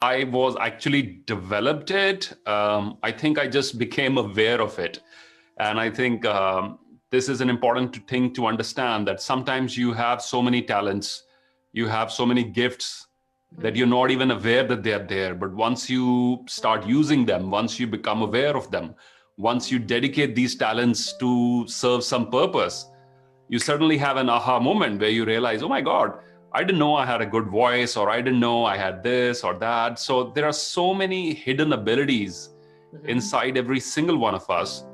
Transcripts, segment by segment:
I was actually developed it. I think I just became aware of it. And I think this is an important thing to understand, that sometimes you have so many talents, you have so many gifts that you're not even aware that they're there. But once you start using them, once you become aware of them, once you dedicate these talents to serve some purpose, you suddenly have an aha moment where you realize, oh my God, I didn't know I had a good voice, or I didn't know I had this or that. So there are so many hidden abilities inside every single one of us,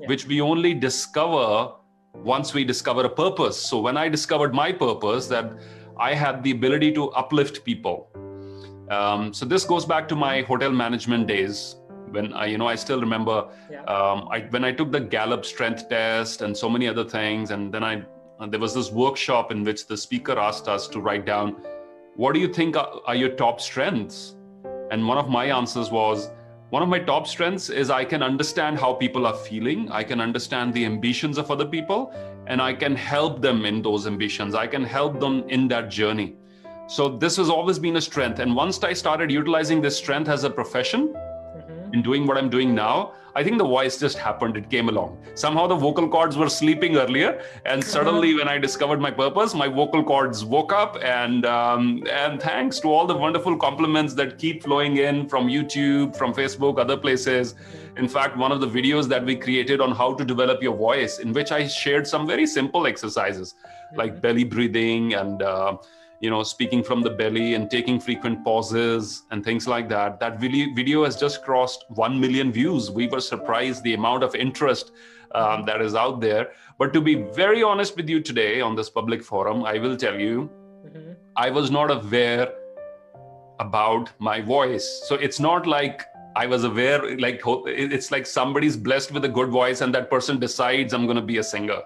which we only discover once we discover a purpose. So when I discovered my purpose, that I had the ability to uplift people. So this goes back to my hotel management days, when I still remember when I took the Gallup strength test and so many other things, and then there was this workshop in which the speaker asked us to write down, what do you think are your top strengths? And one of my answers was, one of my top strengths is I can understand how people are feeling. I can understand the ambitions of other people, and I can help them in those ambitions. I can help them in that journey. So this has always been a strength. And once I started utilizing this strength as a profession, in doing what I'm doing now, I think the voice just happened. It came along. Somehow the vocal cords were sleeping earlier, and suddenly when I discovered my purpose, my vocal cords woke up. And thanks to all the wonderful compliments that keep flowing in from YouTube, from Facebook, other places. In fact, one of the videos that we created on how to develop your voice, in which I shared some very simple exercises like belly breathing and speaking from the belly and taking frequent pauses and things like that. That video has just crossed 1 million views. We were surprised the amount of interest that is out there. But to be very honest with you today on this public forum, I will tell you, I was not aware about my voice. So it's not like I was aware, like it's like somebody's blessed with a good voice and that person decides I'm going to be a singer,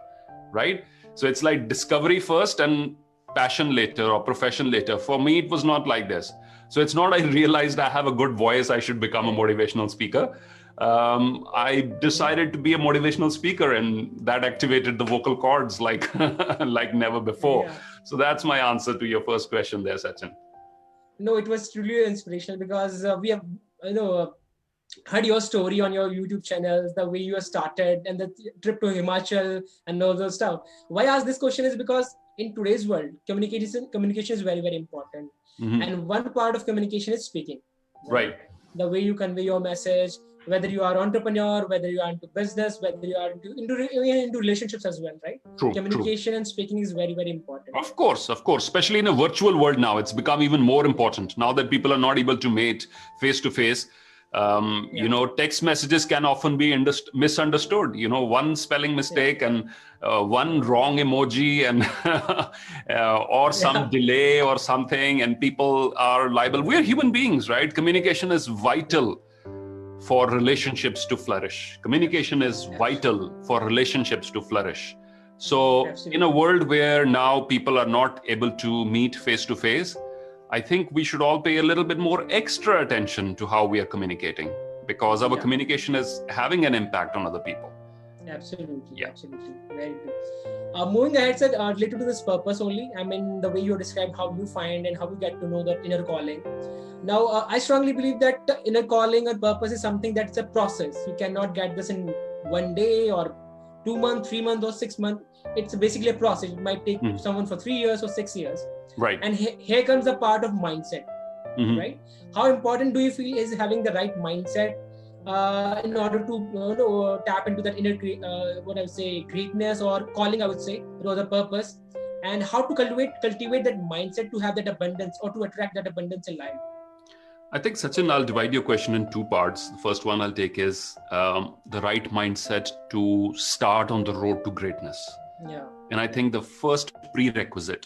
right? So it's like discovery first and passion later, or profession later. For me, it was not like this. So it's not I realized I have a good voice, I should become a motivational speaker. I decided to be a motivational speaker, and that activated the vocal cords like like never before. So that's my answer to your first question there, Sachin. No, it was truly inspirational, because we have heard your story on your YouTube channels, the way you started and the trip to Himachal and all those stuff. Why I ask this question is because in today's world, communication is very, very important. And one part of communication is speaking. Right. The way you convey your message, whether you are entrepreneur, whether you are into business, whether you are into relationships as well, right? True. Communication and speaking is very, very important. Of course. Especially in a virtual world now, it's become even more important. Now that people are not able to meet face to face, text messages can often be misunderstood. One spelling mistake and one wrong emoji and or some delay or something, and people are liable. We're human beings, right? Communication is vital for relationships to flourish. Communication is vital for relationships to flourish. So in a world where now people are not able to meet face to face, I think we should all pay a little bit more extra attention to how we are communicating, because our communication is having an impact on other people. Absolutely. Very good. Moving ahead, sir, related to this purpose only, I mean, the way you described how you find and how you get to know that inner calling. Now, I strongly believe that inner calling or purpose is something that's a process. You cannot get this in one day or 2 months, 3 months or 6 months. It's basically a process. It might take someone for 3 years or 6 years. Right. And here comes the part of mindset, right? How important do you feel is having the right mindset in order to tap into that inner, greatness or calling, I would say, or the purpose, and how to cultivate that mindset to have that abundance or to attract that abundance in life? I think, Sachin, I'll divide your question in 2 parts. The first one I'll take is the right mindset to start on the road to greatness. Yeah. And I think the first prerequisite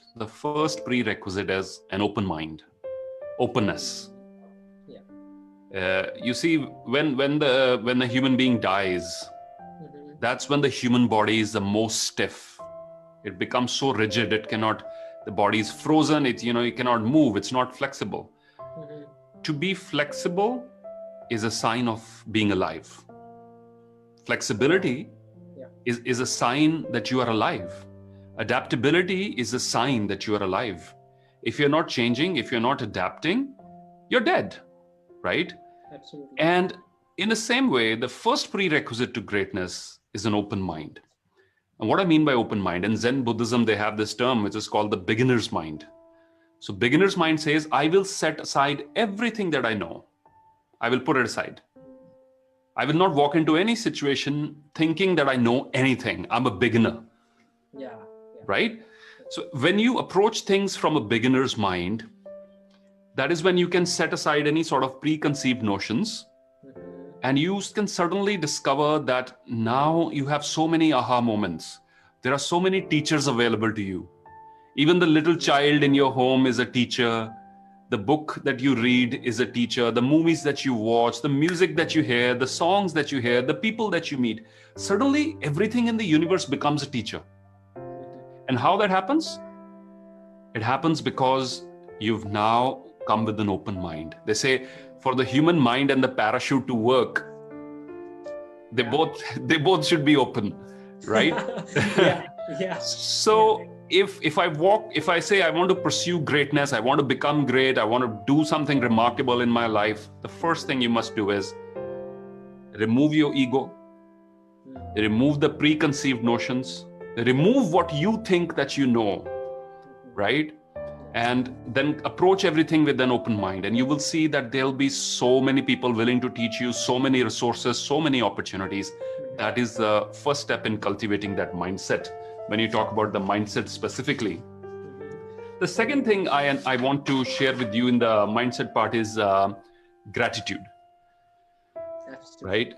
is an open mind, openness. You see, when the human being dies, that's when the human body is the most stiff. It becomes so rigid, the body is frozen, it cannot move, it's not flexible. To be flexible is a sign of being alive. Flexibility is a sign that you are alive. Adaptability is a sign that you are alive. If you're not changing, if you're not adapting, you're dead. right? Absolutely. And in the same way, the first prerequisite to greatness is an open mind. And what I mean by open mind, in Zen Buddhism, they have this term which is called the beginner's mind. So, beginner's mind says, I will set aside everything that I know, I will put it aside. I will not walk into any situation thinking that I know anything. I'm a beginner, Yeah. right? So, when you approach things from a beginner's mind, that is when you can set aside any sort of preconceived notions, and you can suddenly discover that now you have so many aha moments. There are so many teachers available to you. Even the little child in your home is a teacher. The book that you read is a teacher. The movies that you watch, the music that you hear, the songs that you hear, the people that you meet. Suddenly, everything in the universe becomes a teacher. And how that happens? It happens because you've now come with an open mind. They say for the human mind and the parachute to work, they both should be open, right? Yeah. So if I say I want to pursue greatness, I want to become great, I want to do something remarkable in my life, the first thing you must do is remove your ego, remove the preconceived notions, remove what you think that you know, right? And then approach everything with an open mind. And you will see that there'll be so many people willing to teach you, so many resources, so many opportunities. That is the first step in cultivating that mindset. When you talk about the mindset specifically. The second thing I want to share with you in the mindset part is gratitude, right?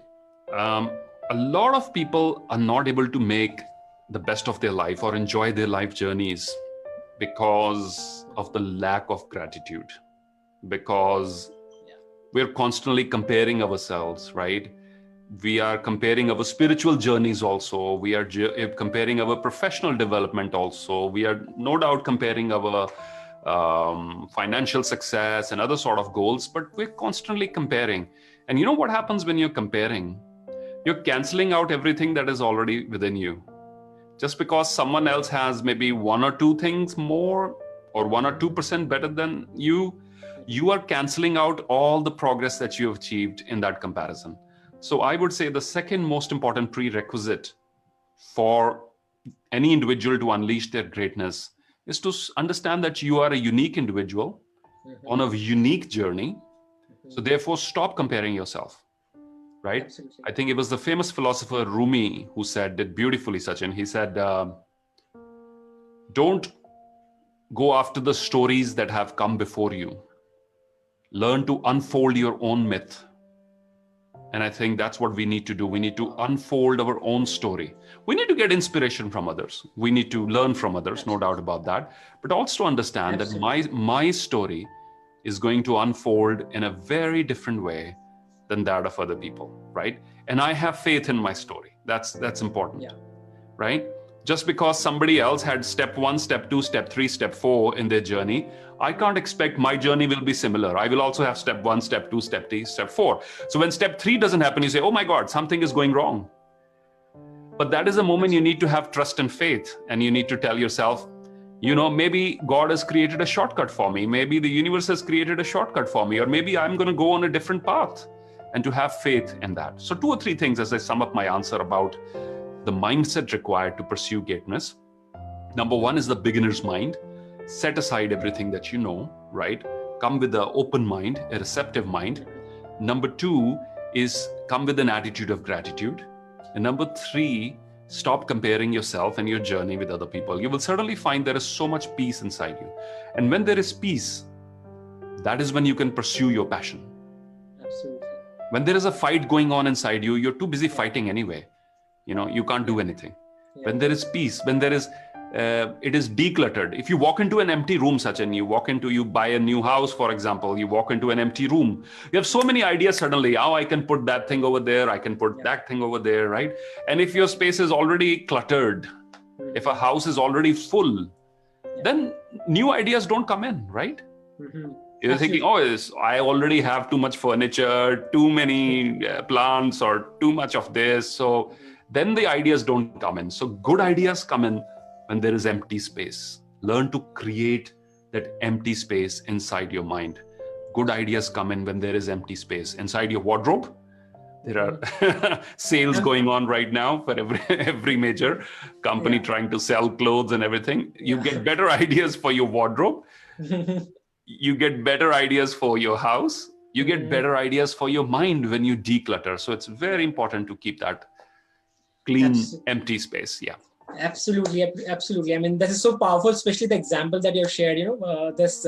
A lot of people are not able to make the best of their life or enjoy their life journeys because of the lack of gratitude, because we're constantly comparing ourselves, right? We are comparing our spiritual journeys also. We are comparing our professional development also. We are no doubt comparing our financial success and other sort of goals, but we're constantly comparing. And you know what happens when you're comparing? You're canceling out everything that is already within you. Just because someone else has maybe one or two things more or 1 or 2% better than you, you are canceling out all the progress that you have achieved in that comparison. So I would say the second most important prerequisite for any individual to unleash their greatness is to understand that you are a unique individual on a unique journey. So therefore, stop comparing yourself, right? Absolutely. I think it was the famous philosopher Rumi who said it beautifully, Sachin. He said, don't go after the stories that have come before you. Learn to unfold your own myth. And I think that's what we need to do. We need to unfold our own story. We need to get inspiration from others. We need to learn from others, no doubt about that. But also understand that my story is going to unfold in a very different way than that of other people, right? And I have faith in my story. That's important, right? Just because somebody else had step 1, step 2, step 3, step 4 in their journey, I can't expect my journey will be similar. I will also have step 1, step 2, step 3, step 4. So when step 3 doesn't happen, you say, oh my God, something is going wrong. But that is a moment you need to have trust and faith. And you need to tell yourself, maybe God has created a shortcut for me. Maybe the universe has created a shortcut for me. Or maybe I'm going to go on a different path. And to have faith in that. So 2 or 3 things as I sum up my answer about the mindset required to pursue greatness. Number 1 is the beginner's mind. Set aside everything that you know, right? Come with an open mind, a receptive mind. Number 2 is come with an attitude of gratitude. And number 3, stop comparing yourself and your journey with other people. You will certainly find there is so much peace inside you. And when there is peace, that is when you can pursue your passion. Absolutely. When there is a fight going on inside you, you're too busy fighting anyway. You can't do anything. When there is peace, when there is, it is decluttered. If you walk into an empty room, Sachin, you buy a new house, for example, you walk into an empty room. You have so many ideas suddenly. Oh, I can put that thing over there. I can put that thing over there, right? And if your space is already cluttered, if a house is already full, then new ideas don't come in, right? You're thinking, I already have too much furniture, too many plants, or too much of this. So then the ideas don't come in. So good ideas come in when there is empty space. Learn to create that empty space inside your mind. good ideas come in when there is empty space. Inside your wardrobe, there are sales going on right now for every major company trying to sell clothes and everything. You get better ideas for your wardrobe. You get better ideas for your house. You get better ideas for your mind when you declutter. So it's very important to keep that clean, empty space. Yeah. Absolutely. I mean, this is so powerful, especially the example that you have shared, this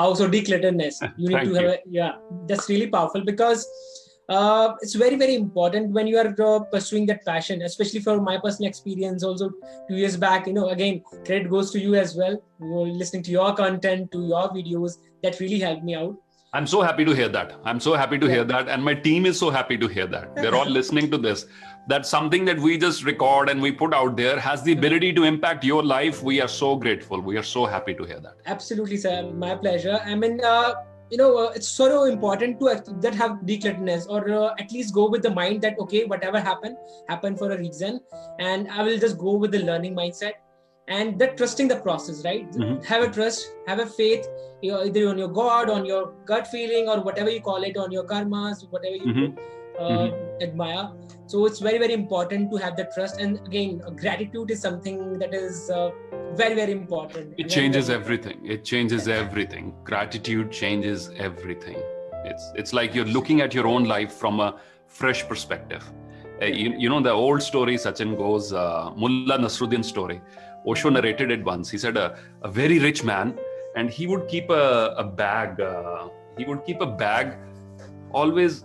house or declutteredness. You need to have that's really powerful, because it's very, very important when you are pursuing that passion, especially for my personal experience. Also 2 years back, again, credit goes to you as well. Listening to your content, to your videos, that really helped me out. I'm so happy to hear that. I'm so happy to hear that. And my team is so happy to hear that. They're all listening to this. That's something that we just record and we put out there has the ability to impact your life. We are so grateful. We are so happy to hear that. Absolutely, sir. My pleasure. I mean, it's so important to that have declutteredness, or at least go with the mind that, okay, whatever happened for a reason. And I will just go with the learning mindset. And that trusting the process, right? Have a trust, have a faith, either on your God, on your gut feeling, or whatever you call it, on your karmas, whatever you admire. So it's very, very important to have that trust. And again, gratitude is something that is very, very important. It changes everything. It changes everything. Gratitude changes everything. It's like you're looking at your own life from a fresh perspective. You know the old story, Sachin goes, Mullah Nasruddin story. Osho narrated it once. He said a very rich man, and he would keep a bag. He would keep a bag always.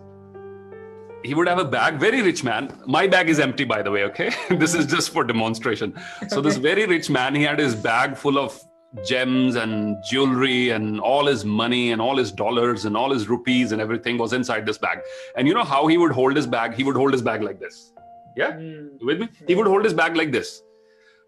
He would have a bag, very rich man. My bag is empty, by the way, okay? This is just for demonstration. So this very rich man, he had his bag full of gems and jewelry and all his money and all his dollars and all his rupees and everything was inside this bag. And you know how he would hold his bag? He would hold his bag like this. Yeah? You with me? He would hold his bag like this.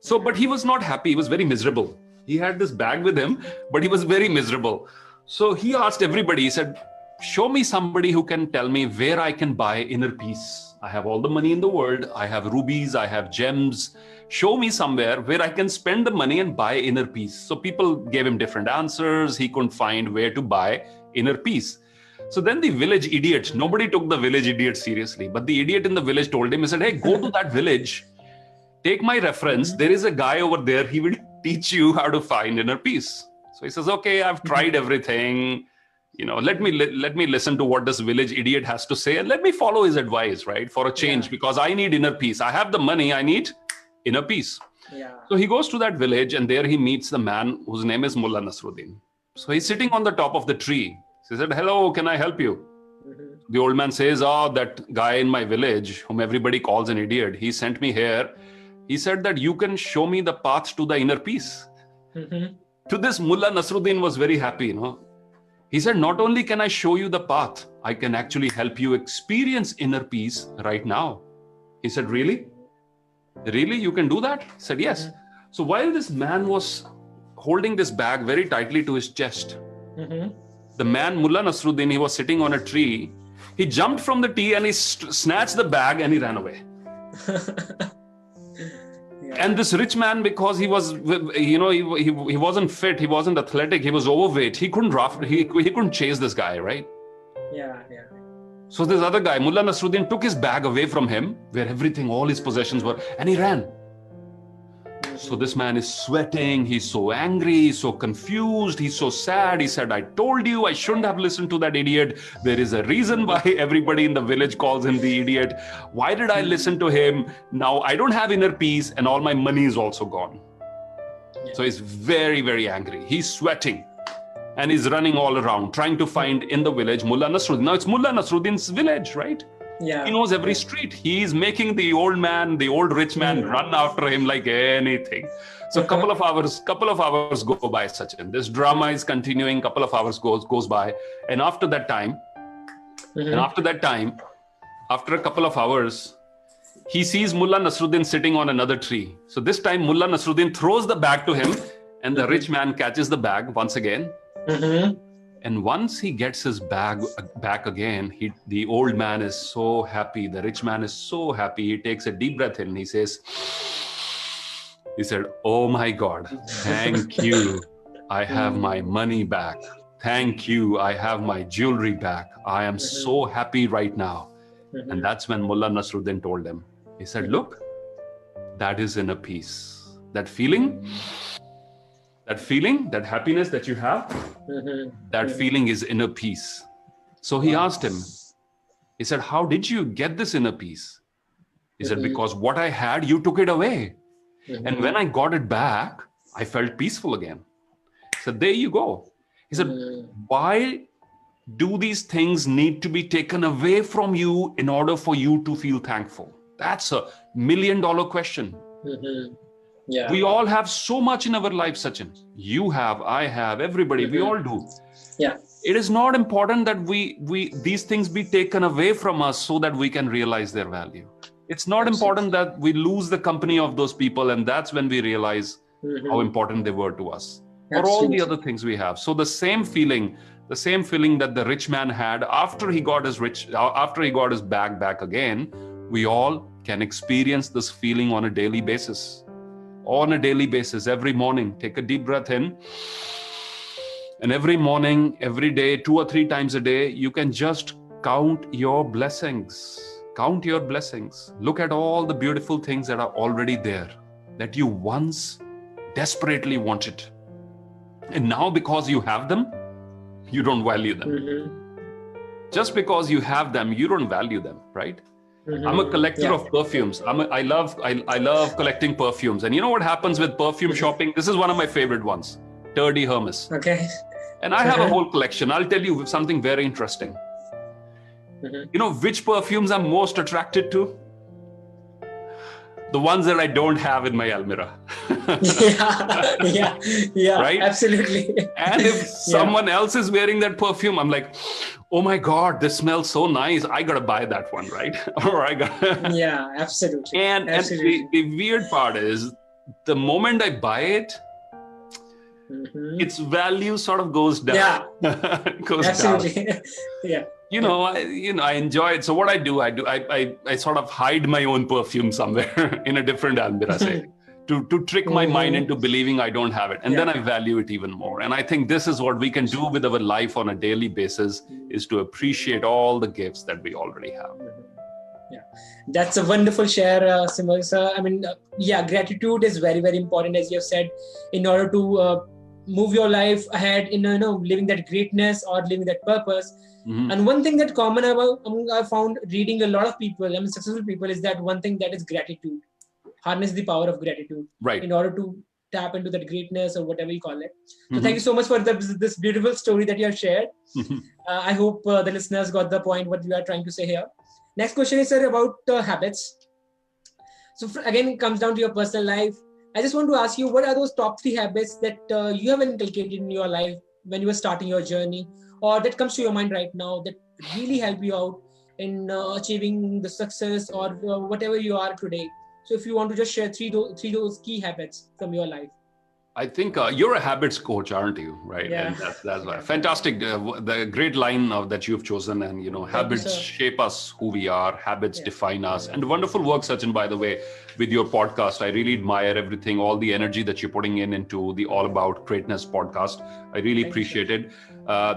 So, but he was not happy. He was very miserable. He had this bag with him, but he was very miserable. So he asked everybody, he said, show me somebody who can tell me where I can buy inner peace. I have all the money in the world. I have rubies. I have gems. Show me somewhere where I can spend the money and buy inner peace. So people gave him different answers. He couldn't find where to buy inner peace. So then the village idiot, nobody took the village idiot seriously, but the idiot in the village told him, he said, hey, go to that village. Take my reference. There is a guy over there. He will teach you how to find inner peace. So he says, okay, I've tried everything. Let me listen to what this village idiot has to say and let me follow his advice, right? For a change, because I need inner peace. I have the money. I need inner peace. So he goes to that village and there he meets the man whose name is Mullah Nasruddin. So he's sitting on the top of the tree. He said, hello, can I help you? The old man says, oh, that guy in my village, whom everybody calls an idiot, he sent me here. He said that you can show me the path to the inner peace. To this, Mullah Nasruddin was very happy, He said, not only can I show you the path, I can actually help you experience inner peace right now. He said, really? Really? You can do that? He said, yes. So while this man was holding this bag very tightly to his chest, the man, Mullah Nasruddin, he was sitting on a tree. He jumped from the tree and he snatched the bag and he ran away. And this rich man, because he was, he wasn't fit, he wasn't athletic, he was overweight. He couldn't chase this guy, right? Yeah. So this other guy, Mullah Nasruddin, took his bag away from him, where everything, all his possessions were, and he ran. So this man is sweating. He's so angry. He's so confused. He's so sad. He said, I told you I shouldn't have listened to that idiot. There is a reason why everybody in the village calls him the idiot. Why did I listen to him? Now I don't have inner peace and all my money is also gone. So he's very, very angry. He's sweating and he's running all around trying to find in the village Mullah Nasruddin. Now it's Mullah Nasruddin's village, right? Yeah. He knows every street. He's making the old rich man run after him like anything. So a couple of hours go by, Sachin. This drama is continuing. Couple of hours goes by. And after that time, after a couple of hours, he sees Mullah Nasruddin sitting on another tree. So this time Mullah Nasruddin throws the bag to him and the rich man catches the bag once again. And once he gets his bag back again, the old man is so happy. The rich man is so happy. He takes a deep breath in. He said, oh my God, thank you. I have my money back. Thank you. I have my jewelry back. I am so happy right now. And that's when Mullah Nasruddin told him. He said, look, that is inner peace. That feeling, that happiness that you have, that feeling is inner peace. So he asked him, he said, how did you get this inner peace? He said, because what I had, you took it away. And when I got it back, I felt peaceful again. So there you go. He said, why do these things need to be taken away from you in order for you to feel thankful? That's $1 million question. Yeah. We all have so much in our life, Sachin. You have, I have, everybody, we all do. Yeah. It is not important that these things be taken away from us so that we can realize their value. It's not important that we lose the company of those people, and that's when we realize how important they were to us. Or all the other things we have. So the same feeling that the rich man had after he got his bag back again, we all can experience this feeling on a daily basis. On a daily basis, every morning, take a deep breath in. And every morning, every day, 2 or 3 times a day, you can just count your blessings. Count your blessings. Look at all the beautiful things that are already there, that you once desperately wanted. And now because you have them, you don't value them. Just because you have them, you don't value them, right? I'm a collector of perfumes. I love collecting perfumes. And you know what happens with perfume shopping? This is one of my favorite ones, Dirty Hermes. Okay. And I have a whole collection. I'll tell you something very interesting. You know which perfumes I'm most attracted to? The ones that I don't have in my almirah. yeah, right? Absolutely. And if someone else is wearing that perfume, I'm like, oh my God, this smells so nice. I gotta buy that one, right? Or I gotta. Yeah, absolutely. And the weird part is, the moment I buy it, its value sort of goes down. Yeah, it goes absolutely. down. Yeah. I enjoy it. So what I do, I sort of hide my own perfume somewhere in a different almirah, say, to trick my mind into believing I don't have it. And then I value it even more. And I think this is what we can do with our life on a daily basis, is to appreciate all the gifts that we already have. Yeah, that's a wonderful share, Simar sir. I mean, gratitude is very, very important, as you have said, in order to move your life ahead in living that greatness or living that purpose. And one thing that common I found reading a lot of people, successful people, is that one thing that is gratitude. Harness the power of gratitude, right, in order to tap into that greatness or whatever you call it. So thank you so much for this beautiful story that you have shared. I hope the listeners got the point what you are trying to say here. Next question is, sir, about habits. So again, it comes down to your personal life. I just want to ask you, what are those top 3 habits that you have inculcated in your life when you were starting your journey, or that comes to your mind right now that really help you out in achieving the success or whatever you are today? So if you want to just share three those key habits from your life. I think you're a habits coach, aren't you? Right. Yeah. And that's why. Fantastic. The great line that you've chosen, and habits shape us who we are. Habits define us. And wonderful work, Sachin, by the way, with your podcast. I really admire everything, all the energy that you're putting into the All About Greatness podcast. I really appreciate it.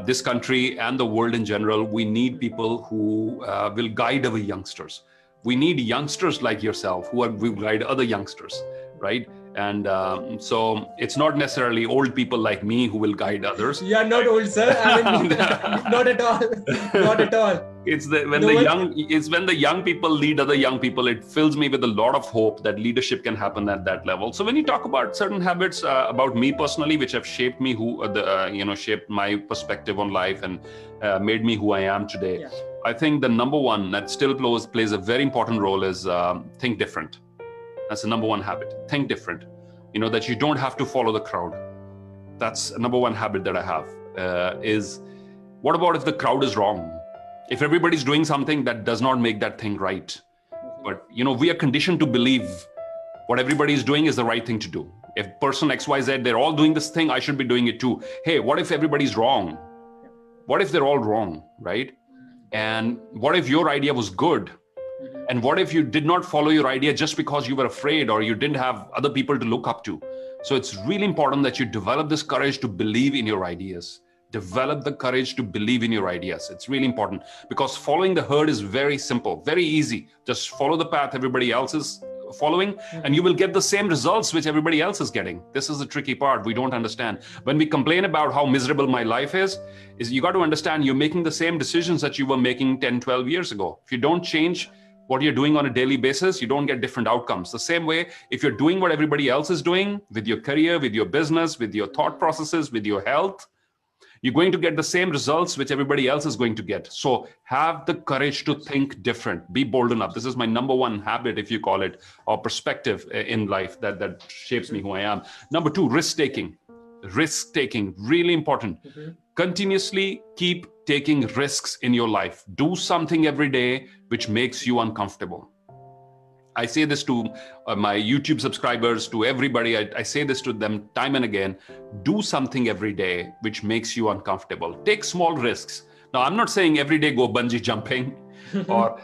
This country and the world in general, we need people who will guide our youngsters. We need youngsters like yourself who will guide other youngsters, right? And so it's not necessarily old people like me who will guide others. You are not old, sir. I mean, not at all. Not at all. It's when the young people lead other young people. It fills me with a lot of hope that leadership can happen at that level. So when you talk about certain habits about me personally, which have shaped me, shaped my perspective on life and made me who I am today, I think the number one that still plays a very important role is think different. That's the number one habit. Think different. That you don't have to follow the crowd. That's number one habit that I have. Is what about if the crowd is wrong? If everybody's doing something that does not make that thing right, but we are conditioned to believe what everybody is doing is the right thing to do. If person XYZ, they're all doing this thing, I should be doing it too. Hey, what if everybody's wrong? What if they're all wrong, right? And what if your idea was good? And what if you did not follow your idea just because you were afraid or you didn't have other people to look up to? So it's really important that you develop this courage to believe in your ideas, Develop the courage to believe in your ideas. It's really important, because following the herd is very simple, very easy. Just follow the path everybody else is following, and you will get the same results which everybody else is getting. This is the tricky part we don't understand. When we complain about how miserable my life is you got to understand you're making the same decisions that you were making 10, 12 years ago. If you don't change what you're doing on a daily basis, you don't get different outcomes. The same way, if you're doing what everybody else is doing with your career, with your business, with your thought processes, with your health, you're going to get the same results which everybody else is going to get. So have the courage to think different. Be bold enough. This is my number one habit, if you call it, or perspective in life that shapes me who I am. Number two, risk-taking. Risk-taking, really important. Continuously keep taking risks in your life. Do something every day which makes you uncomfortable. I say this to my YouTube subscribers, to everybody. I say this to them time and again. Do something every day which makes you uncomfortable. Take small risks. Now, I'm not saying every day go bungee jumping or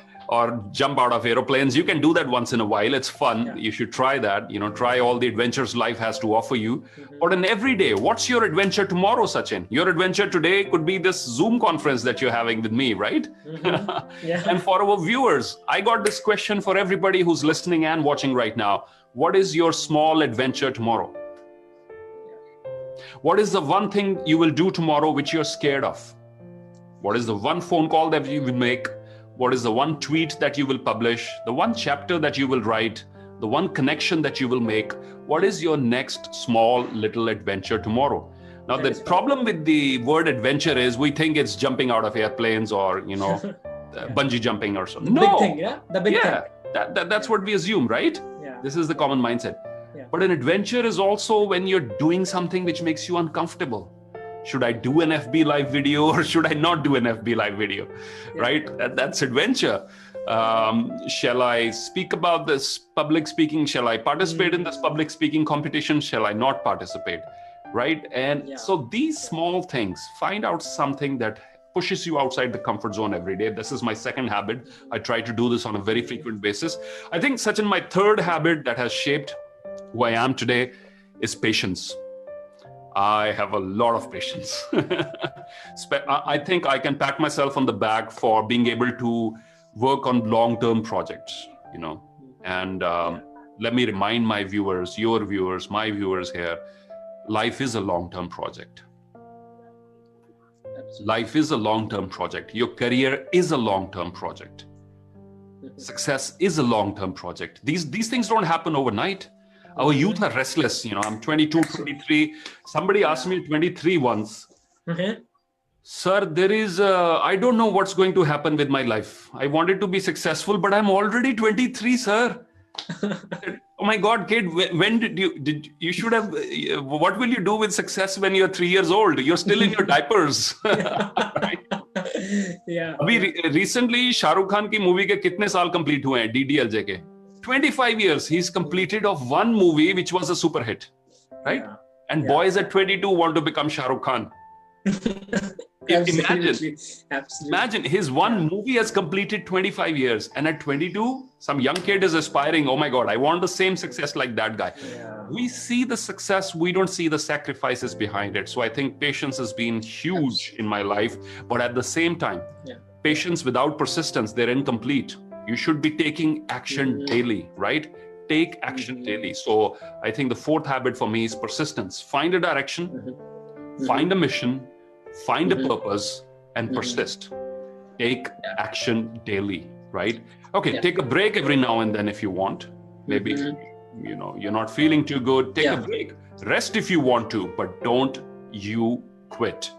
jump out of airplanes. You can do that once in a while. It's fun. Yeah. You should try that. Try all the adventures life has to offer you. But in every day, what's your adventure tomorrow, Sachin? Your adventure today could be this Zoom conference that you're having with me, right? Yeah. And for our viewers, I got this question for everybody who's listening and watching right now. What is your small adventure tomorrow? What is the one thing you will do tomorrow which you're scared of? What is the one phone call that you will make? What is the one tweet that you will publish? The one chapter that you will write? The one connection that you will make? What is your next small little adventure tomorrow? Now, the problem with the word adventure is we think it's jumping out of airplanes or, bungee jumping or something. The big thing, yeah? The big thing. That's what we assume, right? Yeah. This is the common mindset. Yeah. But an adventure is also when you're doing something which makes you uncomfortable. Should I do an FB live video or should I not do an FB live video, right? That's adventure. Shall I speak about this public speaking? Shall I participate in this public speaking competition? Shall I not participate, right? And so these small things, find out something that pushes you outside the comfort zone every day. This is my second habit. I try to do this on a very frequent basis. I think Sachin, my third habit that has shaped who I am today is patience. I have a lot of patience. I think I can pat myself on the back for being able to work on long-term projects, and let me remind my viewers, your viewers, my viewers here, life is a long-term project. Absolutely. Life is a long-term project. Your career is a long-term project. Success is a long-term project. These things don't happen overnight. Our youth are restless. I'm 22, 23. Somebody asked me at 23 once, Sir, I don't know what's going to happen with my life. I wanted to be successful, but I'm already 23, sir. Oh my God, kid, when you should have, what will you do with success when you're 3 years old? You're still in your diapers. Right? Yeah. Recently, Shah Rukh Khan ki movie ke kitne saal complete hue hain, DDLJ ke? 25 years he's completed of one movie which was a super hit, right? Yeah. And boys at 22 want to become Shah Rukh Khan. Absolutely. Imagine his one movie has completed 25 years and at 22 some young kid is aspiring, oh my God, I want the same success like that guy. We see the success, we don't see the sacrifices behind it. So I think patience has been huge in my life, but at the same time, patience without persistence, they're incomplete. You should be taking action daily, right? Take action daily. So I think the fourth habit for me is persistence. Find a direction, find a mission, find a purpose, and persist. Take action daily, right? Okay, take a break every now and then if you want. Maybe, you're not feeling too good. Take a break. Rest if you want to, but don't you quit.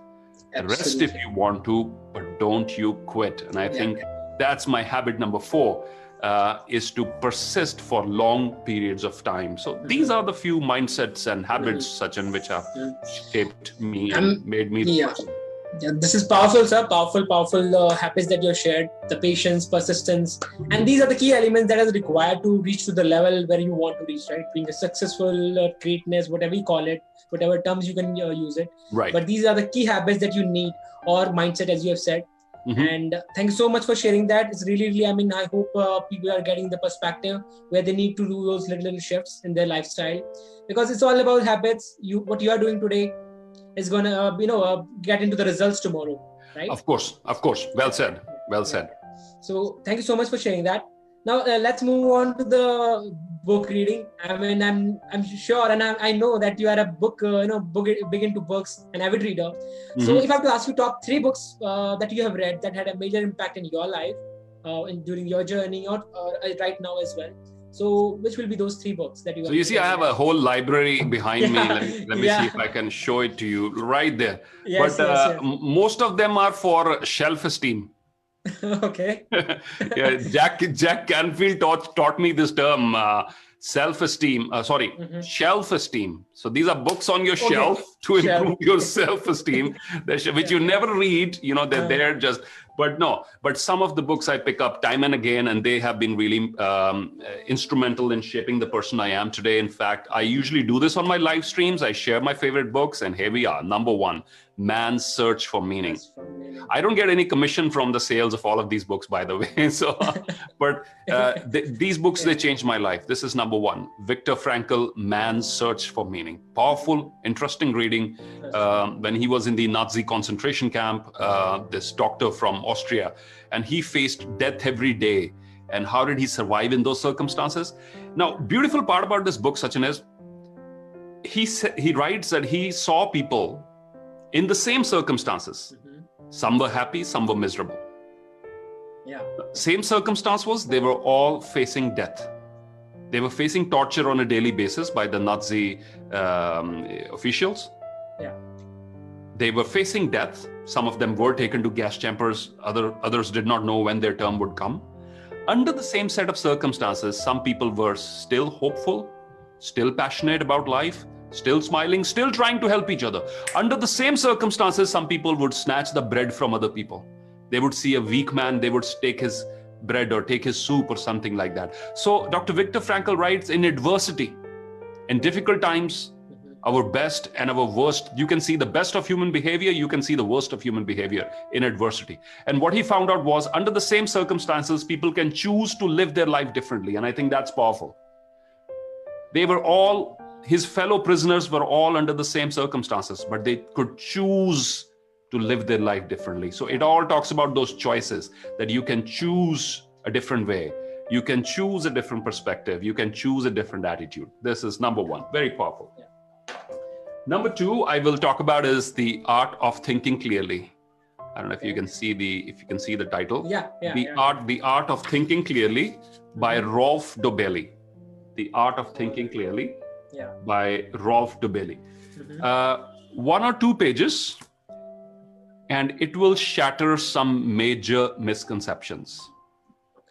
Absolutely. Rest if you want to, but don't you quit. And I think that's my habit number 4, is to persist for long periods of time. So these are the few mindsets and habits, Sachin, which have shaped me and made me the person. Yeah, this is powerful, sir. Powerful habits that you have shared. The patience, persistence, and these are the key elements that is required to reach to the level where you want to reach, right? Being a successful, greatness, whatever you call it, whatever terms you can use it. Right. But these are the key habits that you need, or mindset, as you have said. And thank you so much for sharing that. It's really, I hope people are getting the perspective where they need to do those little shifts in their lifestyle, because it's all about habits. What you are doing today is going to get into the results tomorrow, right? Of course. Well said. So thank you so much for sharing that. Now let's move on to the book reading. I mean, I'm sure, and I know that you are a book big into books, an avid reader. So if I have to ask you top 3 books that you have read that had a major impact in your life during your journey or right now as well. So which will be those 3 books that you? So you see, I have a whole library behind me. Let me see if I can show it to you right there. Yes, but most of them are for self-esteem. Okay. Yeah, Jack Canfield taught me this term, self-esteem. Shelf-esteem. So these are books on your shelf to improve your self-esteem, which you never read. They're there just. But some of the books I pick up time and again, and they have been really instrumental in shaping the person I am today. In fact, I usually do this on my live streams. I share my favorite books, and here we are. Number 1, Man's Search for Meaning. I don't get any commission from the sales of all of these books, by the way. So, but these books, they changed my life. This is number 1, Viktor Frankl, Man's Search for Meaning. Powerful, interesting reading. When he was in the Nazi concentration camp, this doctor from Austria, and he faced death every day. And how did he survive in those circumstances? Now, beautiful part about this book, Sachin, is he writes that he saw people in the same circumstances. Some were happy, some were miserable. Yeah. Same circumstance was they were all facing death. They were facing torture on a daily basis by the Nazi officials. Yeah. They were facing death. Some of them were taken to gas chambers. Others did not know when their term would come. Under the same set of circumstances, some people were still hopeful, still passionate about life, still smiling, still trying to help each other. Under the same circumstances, some people would snatch the bread from other people. They would see a weak man, they would take his bread or take his soup or something like that. So Dr. Viktor Frankl writes, in adversity, in difficult times, our best and our worst, you can see the best of human behavior, you can see the worst of human behavior in adversity. And what he found out was, under the same circumstances, people can choose to live their life differently. And I think that's powerful. They were all, his fellow prisoners were all under the same circumstances, but they could choose to live their life differently. So it all talks about those choices, that you can choose a different way. You can choose a different perspective. You can choose a different attitude. This is number 1, very powerful. Yeah. Number 2, I will talk about is The Art of Thinking Clearly. I don't know if you can see the title. The Art of Thinking Clearly by Rolf Dobelli. The Art of Thinking Clearly by Rolf Dobelli. 1 or 2 pages, and it will shatter some major misconceptions.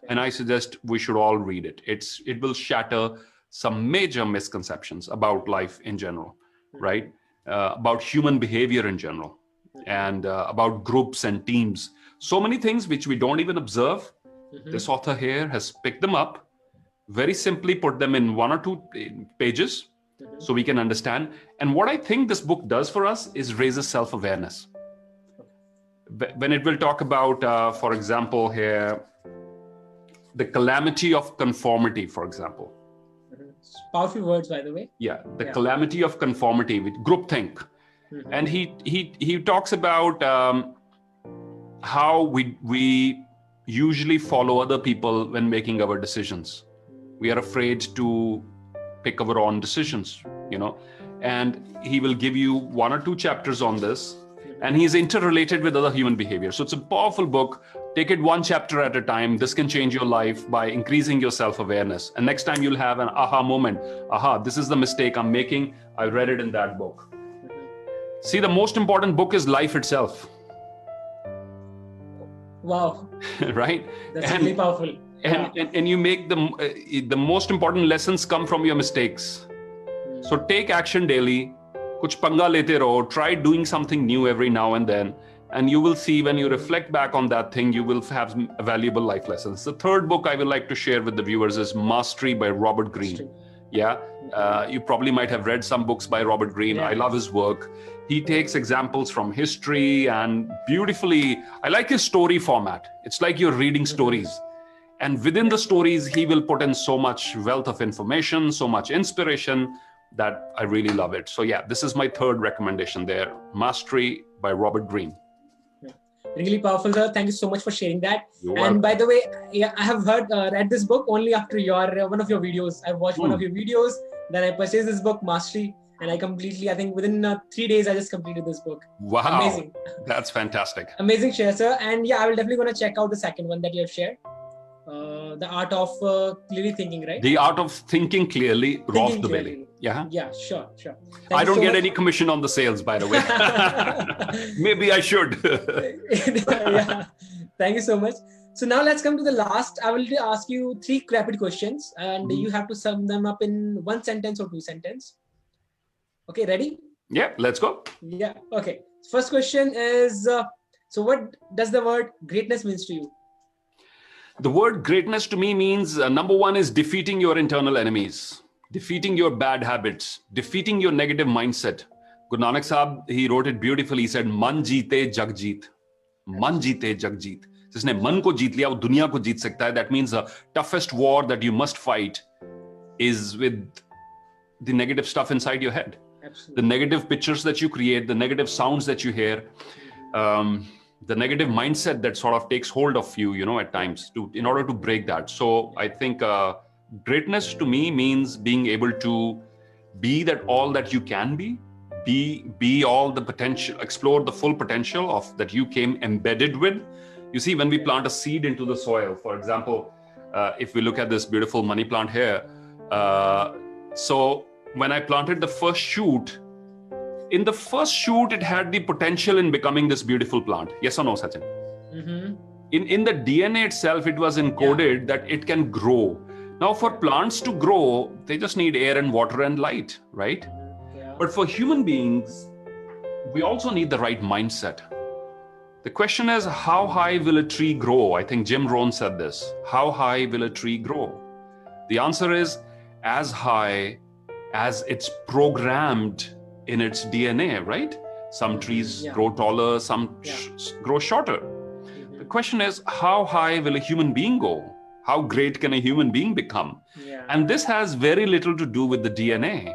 And I suggest we should all read it. It will shatter some major misconceptions about life in general, right? About human behavior in general, and about groups and teams. So many things which we don't even observe. This author here has picked them up, very simply put them in 1 or 2 pages so we can understand. And what I think this book does for us is raises self-awareness. When it will talk about, for example, here, the calamity of conformity, for example. Powerful words, by the way. Yeah, the calamity of conformity with groupthink. And he talks about how we usually follow other people when making our decisions. We are afraid to pick our own decisions, and he will give you 1 or 2 chapters on this. And he's interrelated with other human behavior. So it's a powerful book. Take it 1 chapter at a time. This can change your life by increasing your self-awareness. And next time you'll have an aha moment. Aha, this is the mistake I'm making. I read it in that book. See, the most important book is life itself. Wow. Right? That's really powerful. And you make the most important lessons come from your mistakes. So take action daily. Kuch panga lete raho, try doing something new every now and then, and you will see when you reflect back on that thing, you will have valuable life lessons. The 3rd book I would like to share with the viewers is Mastery by Robert Greene. You probably might have read some books by Robert Greene. I love his work. He takes examples from history and beautifully, I like his story format. It's like you're reading stories. And within the stories, he will put in so much wealth of information, so much inspiration, that I really love it. So yeah, this is my third recommendation there, Mastery by Robert Greene. Really powerful, sir. Thank you so much for sharing that. You're And welcome. by the way, yeah, I have read this book only after your one of your videos. I watched one of your videos, then I purchased this book, Mastery, and I think within 3 days, I just completed this book. Wow. Amazing. That's fantastic. Amazing share, sir. And yeah, I will definitely going to check out the second one that you have shared. The Art of Clearly Thinking, right? The Art of Thinking Clearly, Rolf the Bailey. Yeah. Yeah, sure. I don't get any commission on the sales, by the way. Maybe I should. Yeah. Thank you so much. So now let's come to the last. I will ask you 3 rapid questions, and you have to sum them up in 1 sentence or 2 sentences. Okay, ready? Yeah, let's go. Yeah. Okay. First question is, so what does the word greatness means to you? The word greatness to me means number 1 is defeating your internal enemies, defeating your bad habits, defeating your negative mindset. Guru Nanak Sahib, he wrote it beautifully. He said, "Man jeete jag jeet." Man jeete jag jeet. जिसने मन को जीत लिया वो दुनिया को जीत सकता है. That means the toughest war that you must fight is with the negative stuff inside your head. Absolutely. The negative pictures that you create, the negative sounds that you hear, the negative mindset that sort of takes hold of you, at times in order to break that. So I think greatness to me means being able to be all that you can be all the potential, explore the full potential of that you came embedded with. You see, when we plant a seed into the soil, for example, if we look at this beautiful money plant here, so when I planted the first shoot, in the first shoot, it had the potential in becoming this beautiful plant. Yes or no, Sachin? Mm-hmm. In the DNA itself, it was encoded that it can grow. Now, for plants to grow, they just need air and water and light, right? Yeah. But for human beings, we also need the right mindset. The question is, how high will a tree grow? I think Jim Rohn said this. How high will a tree grow? The answer is as high as it's programmed in its DNA, right? Some trees grow taller, some grow shorter. The question is, how high will a human being go? How great can a human being become? Yeah. And this has very little to do with the DNA.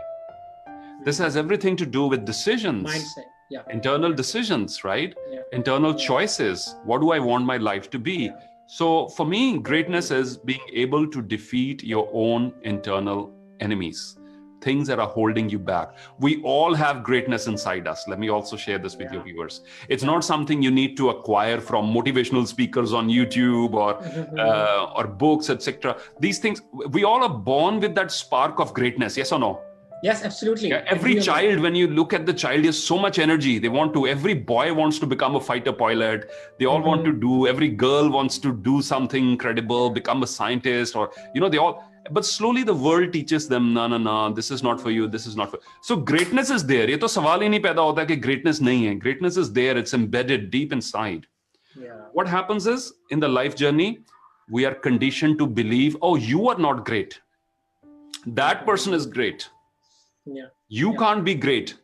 This has everything to do with decisions. Mindset. Yeah. Internal decisions, right? Yeah. Internal choices. What do I want my life to be? Yeah. So for me, greatness is being able to defeat your own internal enemies, things that are holding you back. We all have greatness inside us. Let me also share this with your viewers. It's not something you need to acquire from motivational speakers on YouTube or books, etc. These things, we all are born with that spark of greatness. Yes or no? Yes, absolutely. Yeah, every child, when you look at the child, has so much energy. Every boy wants to become a fighter pilot. They all want to every girl wants to do something incredible, become a scientist, or, but slowly the world teaches them, no, this is not for you, this is not for. So greatness is there. ये तो सवाल ही नहीं पैदा होता कि greatness नहीं है. Greatness is there. It's embedded deep inside. Yeah. What happens is, in the life journey, we are conditioned to believe, oh, you are not great. That person is great. Yeah. You can't be great.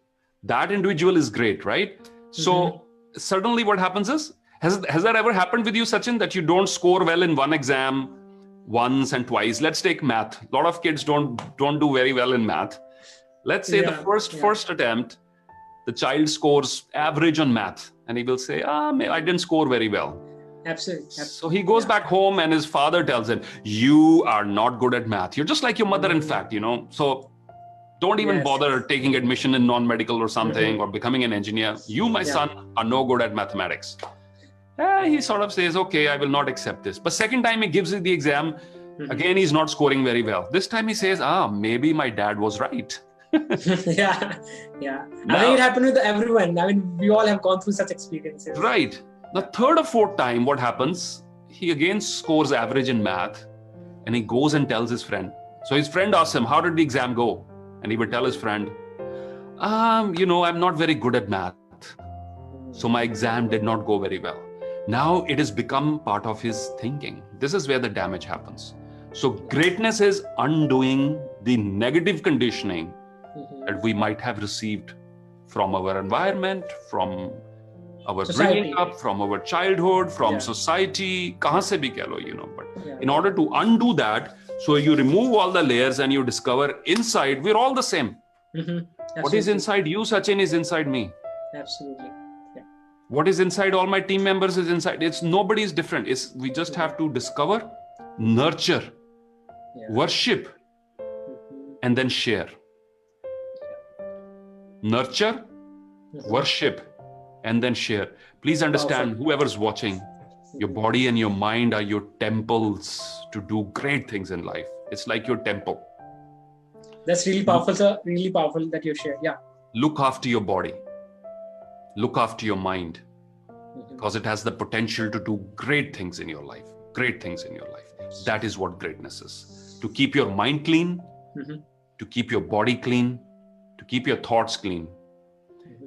That individual is great, right? So suddenly what happens is, has that ever happened with you, Sachin, that you don't score well in one exam once and twice? Let's take math. A lot of kids don't do very well in math. Let's say the first attempt, the child scores average on math, and he will say, I didn't score very well. Absolutely. So he goes back home and his father tells him, you are not good at math. You're just like your mother, in fact, So don't even bother taking admission in non-medical or something or becoming an engineer. You, my son, are no good at mathematics. He sort of says, okay, I will not accept this. But second time he gives it the exam, again, he's not scoring very well. This time he says, maybe my dad was right. Yeah. I think it happened with everyone. I mean, we all have gone through such experiences. Right. The third or fourth time, what happens? He again scores average in math and he goes and tells his friend. So his friend asks him, how did the exam go? And he would tell his friend, I'm not very good at math. So my exam did not go very well. Now it has become part of his thinking. This is where the damage happens. So greatness is undoing the negative conditioning that we might have received from our environment, from our bringing up, from our childhood, from society, kahan se bhi keh lo, But in order to undo that, so you remove all the layers and you discover inside we're all the same. What is inside you, Sachin, is inside me. Absolutely. Yeah. What is inside all my team members is inside. Nobody is different. We just have to discover, nurture, worship, and then share. Nurture, worship, and then share. Please understand, whoever's watching, your body and your mind are your temples to do great things in life. It's like your temple. That's really powerful, sir. Really powerful that you shared. Yeah. Look after your body. Look after your mind, because it has the potential to do great things in your life. Great things in your life. That is what greatness is. To keep your mind clean, to keep your body clean, to keep your thoughts clean,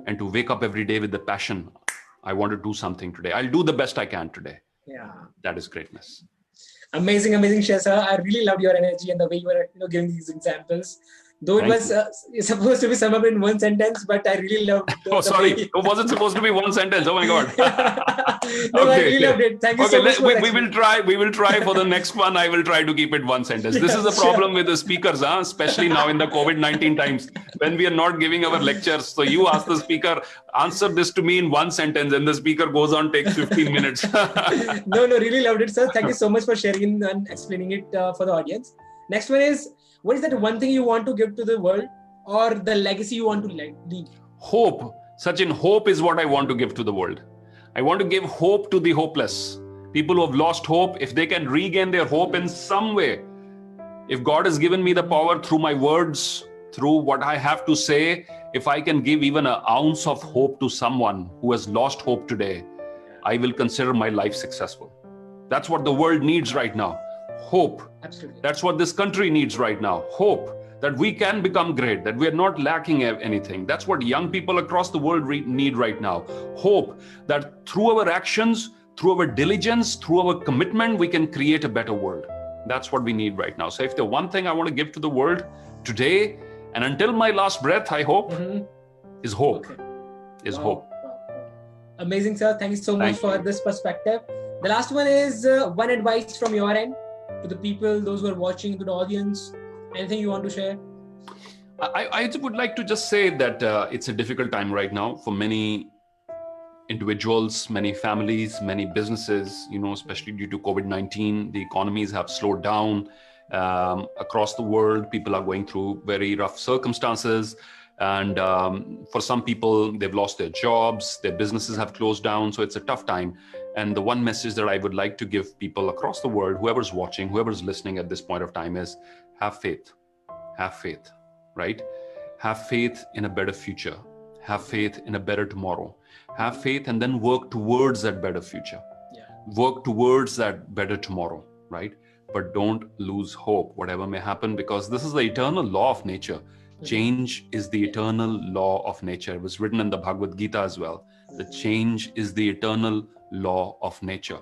and to wake up every day with the passion. I want to do something today. I'll do the best I can today. Yeah. That is greatness. Amazing, Shah, sir. I really loved your energy and the way you were giving these examples. Though it was supposed to be summed up in one sentence, but I really loved sorry. It wasn't supposed to be one sentence. Oh my God. No, I really loved it. Thank you so much. We will try for the next one. I will try to keep it one sentence. This is the problem with the speakers, especially now in the COVID-19 times, when we are not giving our lectures. So you ask the speaker, answer this to me in one sentence, and the speaker goes on, takes 15 minutes. No, really loved it, sir. Thank you so much for sharing and explaining it for the audience. Next one is, what is that one thing you want to give to the world, or the legacy you want to leave? Hope. Sachin, hope is what I want to give to the world. I want to give hope to the hopeless. People who have lost hope, if they can regain their hope in some way, if God has given me the power through my words, through what I have to say, if I can give even an ounce of hope to someone who has lost hope today, I will consider my life successful. That's what the world needs right now. Hope. Absolutely. That's what this country needs right now. Hope that we can become great, that we are not lacking anything. That's what young people across the world need right now. Hope that through our actions, through our diligence, through our commitment, we can create a better world. That's what we need right now. So if the one thing I want to give to the world today and until my last breath, I hope, is hope. Hope. Amazing, sir. Thank you so much for this perspective. The last one is one advice from your end to the people, those who are watching, to the audience. Anything you want to share? I would like to just say that it's a difficult time right now for many individuals, many families, many businesses, especially due to COVID-19. The economies have slowed down across the world. People are going through very rough circumstances. And for some people, they've lost their jobs, their businesses have closed down. So it's a tough time. And the one message that I would like to give people across the world, whoever's watching, whoever's listening at this point of time, is have faith, right? Have faith in a better future. Have faith in a better tomorrow. Have faith and then work towards that better future. Work towards that better tomorrow, right? But don't lose hope, whatever may happen, because this is the eternal law of nature. Change is the eternal law of nature. It was written in the Bhagavad Gita as well. The change is the eternal law of nature.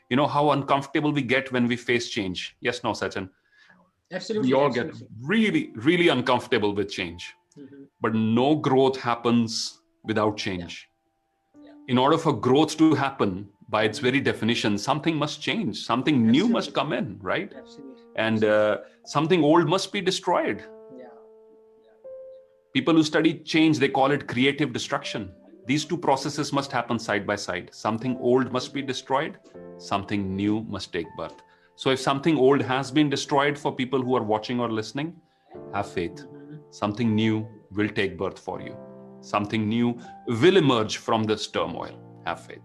You know how uncomfortable we get when we face change? Yes, no, Sachin? Absolutely. We all get really, really uncomfortable with change. But no growth happens without change. In order for growth to happen, by its very definition, something must change. Something new must come in, right? And something old must be destroyed. People who study change, they call it creative destruction. These two processes must happen side by side. Something old must be destroyed. Something new must take birth. So if something old has been destroyed, for people who are watching or listening, have faith. Something new will take birth for you. Something new will emerge from this turmoil. Have faith.